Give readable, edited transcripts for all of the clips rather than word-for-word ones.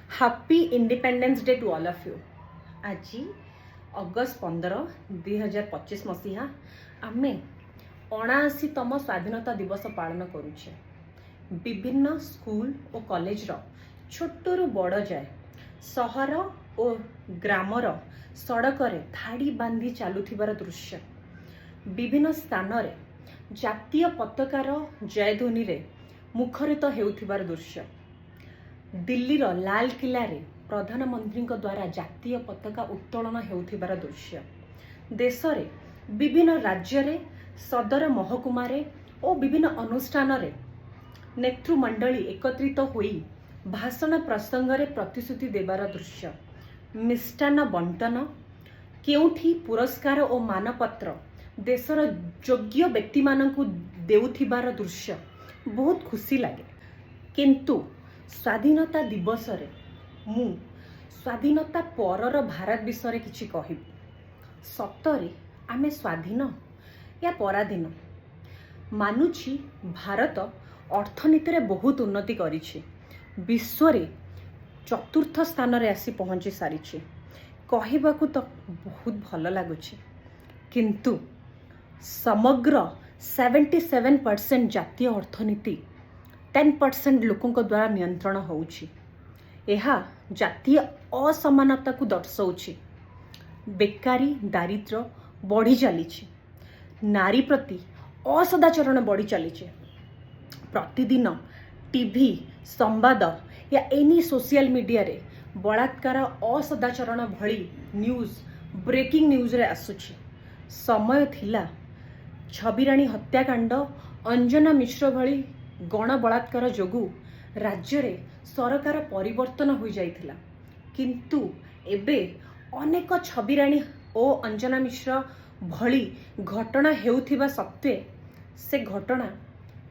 Happy Independence Day to all of you. आज अगस्त 15 2025 मसीहा आमे 79तम स्वाधीनता दिवस पालन करुचे। विभिन्न स्कूल और कॉलेज रो छोटरू बड़ जाए सहर और ग्रामर सड़क धाड़ी बांधी चलुथिबार दृश्य, विभिन्न स्थान रे जातीय पताकार जयध्वनि रे मुखरित हेउथिबार दृश्य, दिल्ली रो लाल किला रे प्रधानमंत्री द्वारा जातीय पताका उत्तोलन हेउथिबार दृश्य, देश रे विभिन्न राज्य रे सदर महकुमा रे और विभिन्न अनुष्ठान रे नेतृमंडली एकत्रित होई भाषण प्रसंग रे प्रतिश्रुति देवार दृश्य, मिष्टान्न बंटन, केउठी पुरस्कार और मानपत्र देशर योग्य व्यक्ति मानकु देउथिबार दृश्य बहुत खुशी लगे। किंतु स्वाधीनता दिवस रे मु स्वाधीनता परर भारत विषय किछि कहिबी। सतरे आमे स्वाधीन या पराधीन? मानुछि भारत अर्थनीति रे बहुत उन्नति करिछि, विश्व रे चतुर्थ स्थान रे आसी पहुंची सारिछि, कहिबाकू तो बहुत भल लागुछि। किंतु समग्र 77% जातीय अर्थनीति 10% लोकों द्वारा नियंत्रण होउछि। एहा जातीय असमानता को दर्शाउछि। बेकारी दारिद्र्य बढ़ी चलीछि, नारी प्रति असदाचरण बढ़ी चलीछि। प्रतिदिन टीवी संवाद या एनी सोशल मीडिया रे बलात्कार असदाचरण भली न्यूज ब्रेकिंग न्यूज रे आसुछि। समय थिला छबिराणी हत्याकांड, अंजना मिश्र भली गण बलात्कार जोगु राज्य रे सरकार परिवर्तन हो जाइथिला, किंतु एबे अनेक छबिराणी और अंजना मिश्र भली घटना हेउथिबा सत्वे से घटना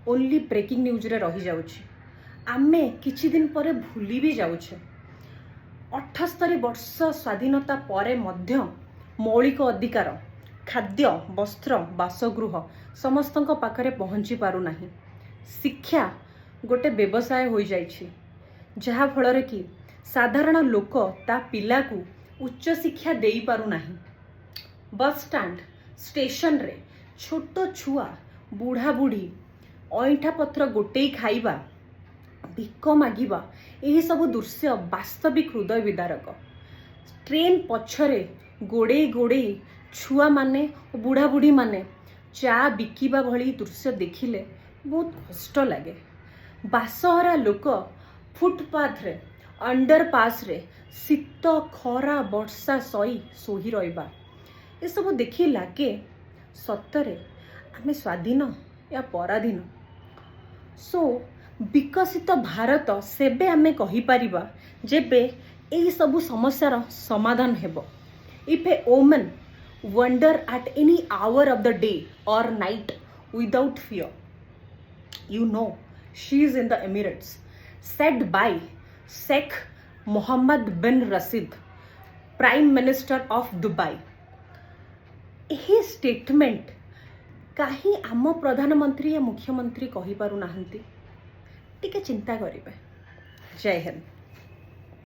ओनली ब्रेकिंग न्यूज रे रही जाउछि। आमे किछि दिन परे भूली भी जाउछे। 78 वर्ष स्वाधीनता परे मध्य मौलिक अधिकार खाद्य वस्त्र बासगृह समस्तक पाखरे पहुँची पारु नाही। शिक्षा गोटे व्यवसाय हो जाइछि, जहा फल कि साधारण लोक ता पिला को उच्च शिक्षा देई पारु नाही। बस स्टैंड स्टेशन रे छोट छुआ बुढ़ा बुढ़ी अईठा पत्र गोटे खाइबा भिक मागिबा यही सब दृश्य वास्तविक हृदय विदारक। ट्रेन पछरे गोड़े गोड़े छुआ माने और बुढ़ा बुढ़ी माने चा बिकिबा भली दृश्य देखिले बहुत कष्ट लगे। बासहरा लोक फुटपाथ रे अंडरपास रे शीत खरा वर्षा सही सोही रहिबा ये सब देखि लागे सतरे आमे स्वाधीन या पराधीन। सो विकसित भारत सेबे आमे कहि परिबा जेबे एही सब समस्यार समाधान हेबो। If a woman wander at any hour of the day और night without fear, you know she is in the Emirates, said by Sheikh Mohammed bin Rashid, Prime Minister of Dubai। यही स्टेटमेंट काहे आम प्रधानमंत्री या मुख्यमंत्री कहि पारु नाहंती? टिके चिंता करिबे। जय हिंद।